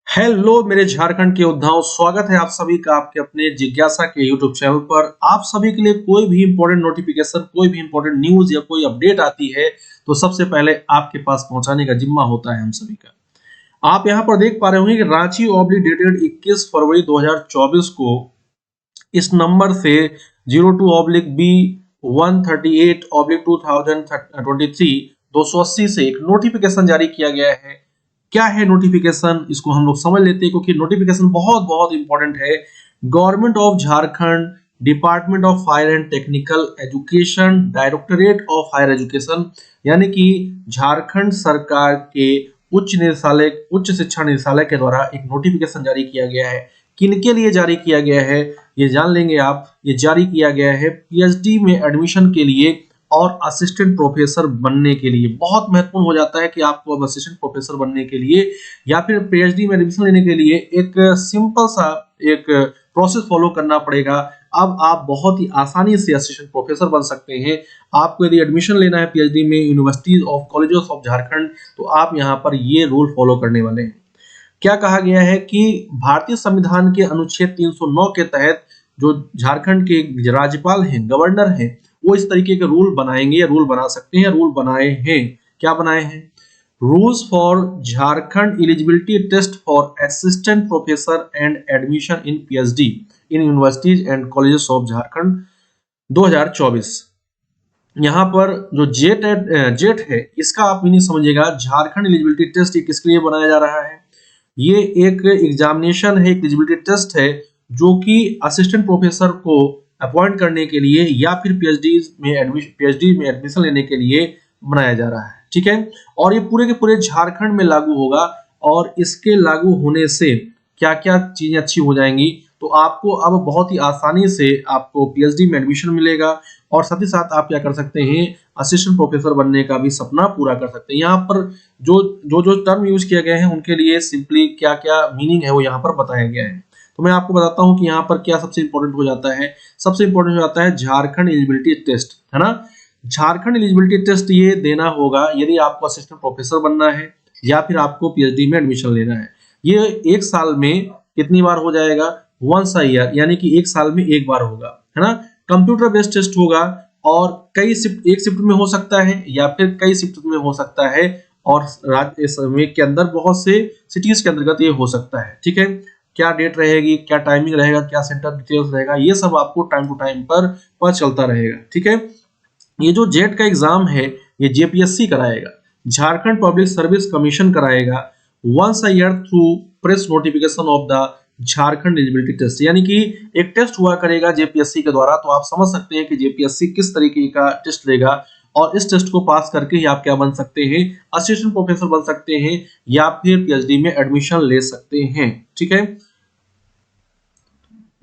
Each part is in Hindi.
हेलो मेरे झारखंड के योद्धाओं, स्वागत है आप सभी का आपके अपने जिज्ञासा के यूट्यूब चैनल पर। आप सभी के लिए कोई भी इंपॉर्टेंट नोटिफिकेशन, कोई भी इंपॉर्टेंट न्यूज या कोई अपडेट आती है तो सबसे पहले आपके पास पहुंचाने का जिम्मा होता है हम सभी का। आप यहां पर देख पा रहे होंगे कि रांची ऑब्लिक डेटेड 21 फरवरी 2024 को इस नंबर से 02/B138/2023 280 से एक नोटिफिकेशन जारी किया गया है। क्या है नोटिफिकेशन, इसको हम लोग समझ लेते हैं क्योंकि नोटिफिकेशन बहुत बहुत इंपॉर्टेंट है। Government of Jharkhand, department of higher and technical education, directorate of higher education, यानी कि झारखंड सरकार के उच्च शिक्षा निदेशालय के द्वारा एक नोटिफिकेशन जारी किया गया है। किनके लिए जारी किया गया है ये जान लेंगे आप। ये जारी किया गया है पीएचडी में एडमिशन के लिए और असिस्टेंट प्रोफेसर बनने के लिए। बहुत महत्वपूर्ण हो जाता है कि आपको अब असिस्टेंट प्रोफेसर बनने के लिए या फिर पीएचडी में एडमिशन लेने के लिए एक सिंपल सा एक प्रोसेस फॉलो करना पड़ेगा। अब आप बहुत ही आसानी से असिस्टेंट प्रोफेसर बन सकते हैं। आपको यदि एडमिशन लेना है पीएचडी में universities of colleges of Jharkhand, तो आप यहाँ पर ये रूल फॉलो करने वाले हैं। क्या कहा गया है कि भारतीय संविधान के अनुच्छेद 309 के तहत जो झारखंड के राज्यपाल हैं, गवर्नर हैं, वो इस तरीके के रूल बनाएंगे या रूल बना सकते हैं, रूल बनाए हैं। क्या बनाए हैं? Rules for Jharkhand eligibility test for assistant professor and admission in PhD in universities and colleges of Jharkhand 2024। यहाँ पर जो जेट है इसका आप मीनिंग समझिएगा। झारखंड एलिजिबिलिटी टेस्ट ये किसके लिए बनाया जा रहा है? ये एक एग्जामिनेशन है, एक एलिजिबिलिटी टेस्ट है जो कि असिस्टेंट प्रोफेसर को अपॉइंट करने के लिए या फिर पीएचडी में एडमिशन लेने के लिए बनाया जा रहा है। ठीक है, और ये पूरे के पूरे झारखंड में लागू होगा और इसके लागू होने से क्या क्या चीजें अच्छी हो जाएंगी, तो आपको अब बहुत ही आसानी से आपको पीएचडी में एडमिशन मिलेगा और साथ ही साथ आप क्या कर सकते हैं, असिस्टेंट प्रोफेसर बनने का भी सपना पूरा कर सकते हैं। यहाँ पर जो टर्म यूज किए गए हैं उनके लिए सिंपली क्या क्या मीनिंग है वो यहाँ पर बताया गया है। तो मैं आपको बताता हूँ कि यहाँ पर क्या सबसे इंपॉर्टेंट हो जाता है। सबसे इंपॉर्टेंट हो जाता है झारखंड एलिजिबिलिटी टेस्ट, है ना। झारखंड एलिजिबिलिटी टेस्ट ये देना होगा यदि आपको असिस्टेंट प्रोफेसर बनना है या फिर आपको पीएचडी में एडमिशन लेना है। ये एक साल में कितनी बार हो जाएगा? वंस अ ईयर, यानी कि एक साल में एक बार होगा, है ना। कंप्यूटर बेस्ड टेस्ट होगा और कई शिफ्ट, एक शिफ्ट में हो सकता है या फिर कई शिफ्ट में हो सकता है और राज्य के अंदर बहुत से सिटीज के अंतर्गत ये हो सकता है। ठीक है, क्या डेट रहेगी, क्या टाइमिंग रहेगा, क्या सेंटर डिटेल्स रहेगा, ये सब आपको टाइम टू टाइम पर पता चलता रहेगा। ठीक है, ये जो जेट का एग्जाम है ये जेपीएससी कराएगा, झारखंड पब्लिक सर्विस कमीशन कराएगा once a year through press notification of the Jharkhand eligibility test, यानी कि एक टेस्ट हुआ करेगा जेपीएससी के द्वारा। तो आप समझ सकते हैं कि जेपीएससी किस तरीके का टेस्ट लेगा और इस टेस्ट को पास करके ही आप क्या बन सकते हैं, असिस्टेंट प्रोफेसर बन सकते हैं या फिर पीएचडी में एडमिशन ले सकते हैं। ठीक है,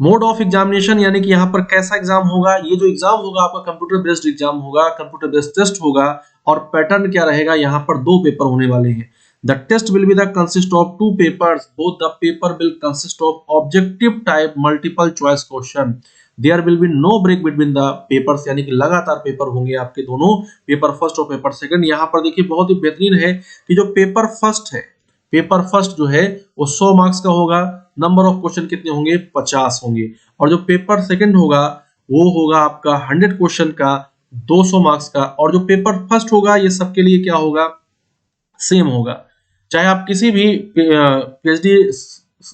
मोड ऑफ एग्जामिनेशन, यानी कि यहाँ पर कैसा एग्जाम होगा। ये जो एग्जाम होगा आपका कंप्यूटर बेस्ड एग्जाम होगा, कंप्यूटर बेस्ड टेस्ट होगा और पैटर्न क्या रहेगा, यहाँ पर दो पेपर होने वाले हैं। The test will be the consist of two papers, both the paper will consist of objective type multiple choice question, there will be no break between the papers, यानी कि लगातार पेपर होंगे आपके दोनों, पेपर फर्स्ट और पेपर सेकंड। यहाँ पर देखिए बहुत ही बेहतरीन है कि जो पेपर फर्स्ट है, पेपर फर्स्ट जो है वो 100 मार्क्स का होगा, नंबर ऑफ क्वेश्चन कितने होंगे, 50 होंगे। और जो पेपर सेकंड होगा वो होगा आपका 100 क्वेश्चन का, 200 मार्क्स का। और जो पेपर फर्स्ट होगा ये सबके लिए क्या होगा, सेम होगा, चाहे आप किसी भी पीएचडी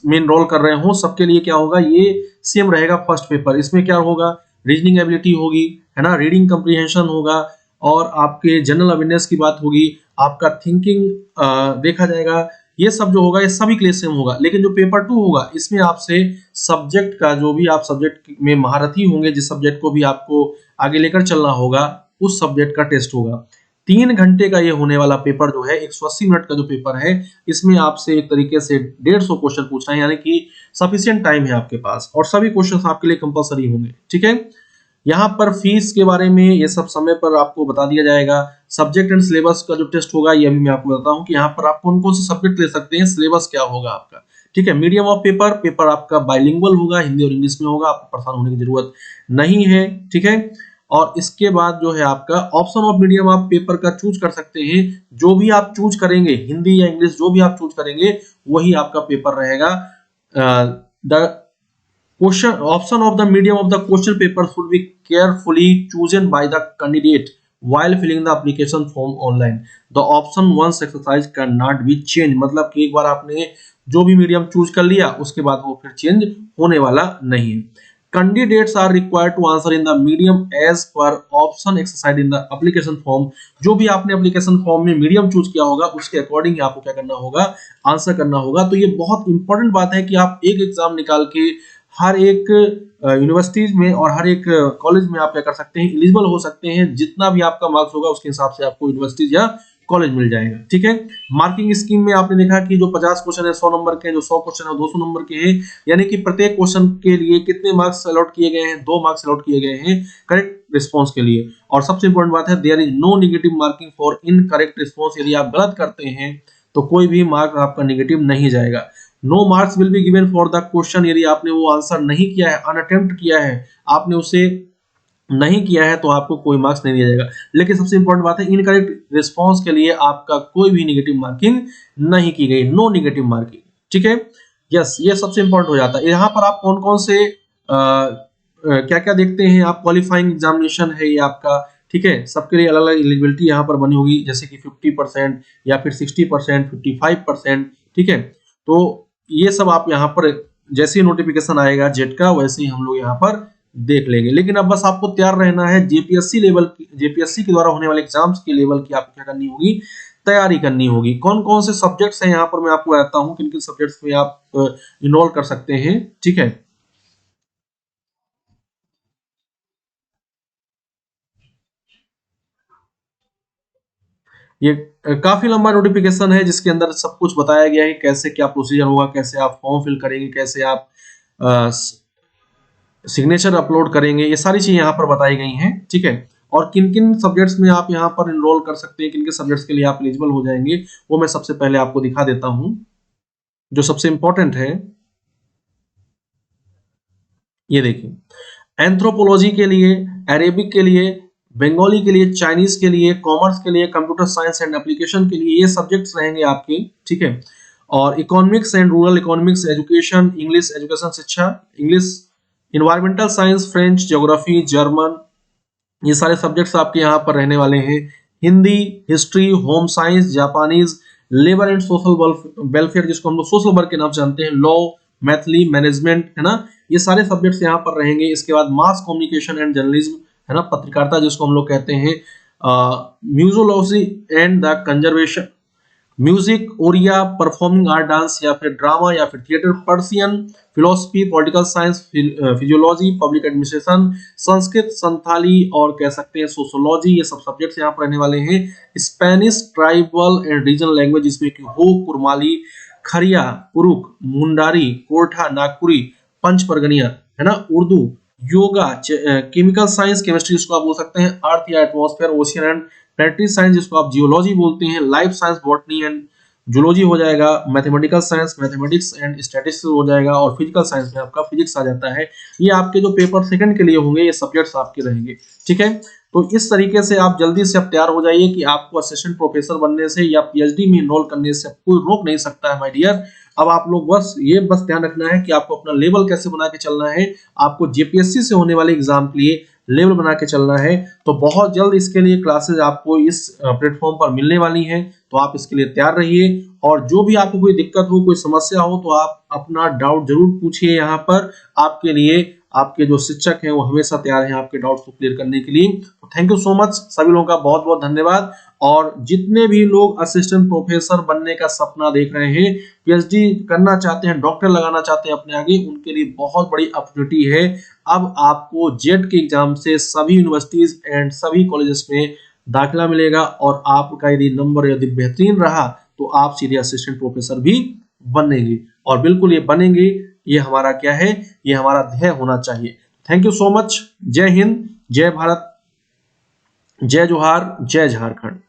में एनरोल कर रहे हो, सबके लिए क्या होगा, ये सेम रहेगा फर्स्ट पेपर। इसमें क्या होगा, रीजनिंग एबिलिटी होगी, है ना, रीडिंग कंप्रीहेंशन होगा और आपके जनरल अवेयरनेस की बात होगी, आपका थिंकिंग देखा जाएगा। ये सब जो होगा ये सभी के लिए सेम होगा। लेकिन जो पेपर 2 होगा इसमें आपसे सब्जेक्ट का, जो भी आप सब्जेक्ट में महारथी होंगे, जिस सब्जेक्ट को भी आपको आगे लेकर चलना होगा, उस सब्जेक्ट का टेस्ट होगा। 3 घंटे का ये होने वाला पेपर जो है, 180 मिनट का जो पेपर है, इसमें आपसे एक तरीके से 150 क्वेश्चन पूछना है, यानी कि सफिशिएंट टाइम है आपके पास और सभी क्वेश्चंस आपके लिए कंपलसरी होंगे। ठीक है, यहाँ पर फीस के बारे में ये सब समय पर आपको बता दिया जाएगा। सब्जेक्ट एंड सिलेबस का जो टेस्ट होगा ये अभी मैं आपको बताता हूँ कि यहाँ पर आप कौन कौन से सब्जेक्ट ले सकते हैं, सिलेबस क्या होगा आपका। ठीक है, मीडियम ऑफ पेपर, पेपर आपका बाइलिंगुअल होगा, हिंदी और इंग्लिश में होगा, आपको परेशान होने की जरूरत नहीं है। ठीक है, और इसके बाद जो है आपका ऑप्शन ऑफ मीडियम आप पेपर का चूज कर सकते हैं। जो भी आप चूज करेंगे, हिंदी या इंग्लिश जो भी आप चूज करेंगे वही आपका पेपर रहेगा। The question option of the medium of the question paper should be carefully chosen by the candidate while filling the application form online. The option once exercise cannot be changed, मतलब कि एक बार आपने जो भी मीडियम चूज कर लिया उसके बाद वो फिर चेंज होने वाला नहीं है। Candidates are required to answer in the medium as per option exercised in the application form. जो भी आपने एप्लीकेशन फॉर्म में मीडियम चूज किया होगा उसके अकॉर्डिंग ही आपको क्या करना होगा, आंसर करना होगा। तो ये बहुत इंपॉर्टेंट बात है कि आप एक एग्जाम निकाल के हर एक यूनिवर्सिटीज में और हर एक कॉलेज में आप क्या कर सकते हैं, एलिजिबल हो सकते हैं। जितना भी आपका मार्क्स होगा उसके हिसाब से आपको यूनिवर्सिटीज या कॉलेज मिल जाएगा। ठीक है, मार्किंग स्कीम में आपने देखा कि जो 50 क्वेश्चन है 100 नंबर के, जो 100 क्वेश्चन है 200 नंबर के हैं, यानी कि प्रत्येक क्वेश्चन के लिए कितने मार्क्स अलॉट किए गए हैं, 2 मार्क्स अलॉट किए गए हैं करेक्ट रिस्पॉन्स के लिए। और सबसे इंपॉर्टेंट बात है, there is no negative marking for incorrect response. यदि आप गलत करते हैं तो कोई भी मार्क आपका नेगेटिव नहीं जाएगा। No marks will be given for the question, यदि आपने वो आंसर नहीं किया है, अनअटेम्प्ट किया है, आपने उसे नहीं किया है तो आपको कोई मार्क्स नहीं दिया जाएगा। लेकिन सबसे इंपॉर्टेंट बात है, इनकरेक्ट रिस्पॉन्स के लिए आपका कोई भी नेगेटिव मार्किंग नहीं की गई, नो नेगेटिव मार्किंग। ठीक है, यस, ये सबसे इंपॉर्टेंट हो जाता है। यहाँ पर आप कौन कौन से क्या क्या देखते हैं, आप क्वालिफाइंग एग्जामिनेशन है ये आपका। ठीक है, सबके लिए अलग अलग एलिजिबिलिटी यहाँ पर बनी होगी, जैसे कि 50% या फिर 60%, 55%। ठीक है, तो ये सब आप यहाँ पर जैसे ही नोटिफिकेशन आएगा जेट का वैसे ही हम लोग यहाँ पर देख लेंगे। लेकिन अब बस आपको तैयार रहना है, जेपीएससी लेवल, जेपीएससी के द्वारा होने वाले एग्जाम्स के लेवल की आपको क्या करनी होगी, तैयारी करनी होगी। कौन कौन से सब्जेक्ट्स हैं यहाँ पर मैं आपको बताता हूँ, किन किन सब्जेक्ट्स में आप इनरोल कर सकते हैं। ठीक है, ये काफी लंबा नोटिफिकेशन है जिसके अंदर सब कुछ बताया गया है, कैसे क्या प्रोसीजर होगा, कैसे आप फॉर्म फिल करेंगे, कैसे आप सिग्नेचर अपलोड करेंगे, ये सारी चीजें यहाँ पर बताई गई हैं। ठीक है, और किन किन सब्जेक्ट्स में आप यहाँ पर इनरोल कर सकते हैं, किन किन सब्जेक्ट्स के लिए आप एलिजिबल हो जाएंगे, वो मैं सबसे पहले आपको दिखा देता हूँ। जो सबसे इंपॉर्टेंट है ये देखिए, एंथ्रोपोलॉजी के लिए, अरेबिक के लिए, बंगाली के लिए, चाइनीज के लिए, कॉमर्स के लिए, कंप्यूटर साइंस एंड एप्लीकेशन के लिए ये सब्जेक्ट्स रहेंगे आपके। ठीक है, और economics and rural economics, education, English education शिक्षा, English, environmental science, French, geography, German, ये सारे सब्जेक्ट्स आपके यहाँ पर रहने वाले हैं। Hindi, history, home science, Japanese, labour and social welfare जिसको हम लोग सोशल वर्क के नाम से जानते हैं, लॉ, मैथली, मैनेजमेंट, है ना, ये सारे सब्जेक्ट्स यहाँ पर रहेंगे। इसके बाद मास कम्युनिकेशन एंड जर्नलिज्म, है ना, पत्रकारिता जिसको हम लोग कहते हैं, museology and the conservation, music, Oriya, performing art, dance या फिर ड्रामा या फिर theatre, Persian, philosophy, political science, physiology, public administration, Sanskrit, Santhali और कह सकते हैं सोशोलॉजी, ये सब सब्जेक्ट्स यहाँ पर रहने वाले हैं। Spanish, tribal and regional language जिसमें कि हो, कुरमाली, खरिया, कुरुक, मुंडारी, कोरठा, नागपुरी, पंच परगनिया, है ना, Urdu, yoga, chemical science, chemistry जिसको आप बोल सकते हैं, अर्थ या atmosphere, ocean and planetary science जिसको आप जियोलॉजी बोलते हैं, life science, botany and zoology हो जाएगा, mathematical science, mathematics and statistics हो जाएगा, और फिजिकल साइंस में आपका फिजिक्स आ जाता है। ये आपके जो पेपर सेकंड के लिए होंगे ये सब्जेक्ट्स आपके रहेंगे। ठीक है, तो इस तरीके से आप जल्दी से अब तैयार हो जाइए कि आपको असिस्टेंट प्रोफेसर बनने से या पीएचडी में इनरोल करने से कोई रोक नहीं सकता है माय डियर। अब आप लोग बस ध्यान रखना है कि आपको अपना लेवल कैसे बना के चलना है, आपको जेपीएससी से होने वाले एग्जाम के लिए लेवल बना के चलना है। तो बहुत जल्द इसके लिए क्लासेस आपको इस प्लेटफॉर्म पर मिलने वाली हैं, तो आप इसके लिए तैयार रहिए। और जो भी आपको कोई दिक्कत हो, कोई समस्या हो, तो आप अपना डाउट जरूर पूछिए। यहाँ पर आपके लिए आपके जो शिक्षक हैं वो हमेशा तैयार हैं आपके डाउट्स को क्लियर करने के लिए। तो थैंक यू सो मच, सभी लोगों का बहुत बहुत धन्यवाद। और जितने भी लोग असिस्टेंट प्रोफेसर बनने का सपना देख रहे हैं, पीएचडी करना चाहते हैं, डॉक्टर लगाना चाहते हैं अपने आगे, उनके लिए बहुत बड़ी अपॉर्चुनिटी है। अब आपको जेट के एग्जाम से सभी यूनिवर्सिटीज एंड सभी कॉलेजेस में दाखिला मिलेगा, और आपका यदि नंबर यदि बेहतरीन रहा तो आप सीधे असिस्टेंट प्रोफेसर भी बनेंगे। और बिल्कुल ये बनेंगे, ये हमारा क्या है, ये हमारा ध्येय होना चाहिए। Thank you so much. जय हिंद, जय भारत, जय जोहार, जय झारखंड।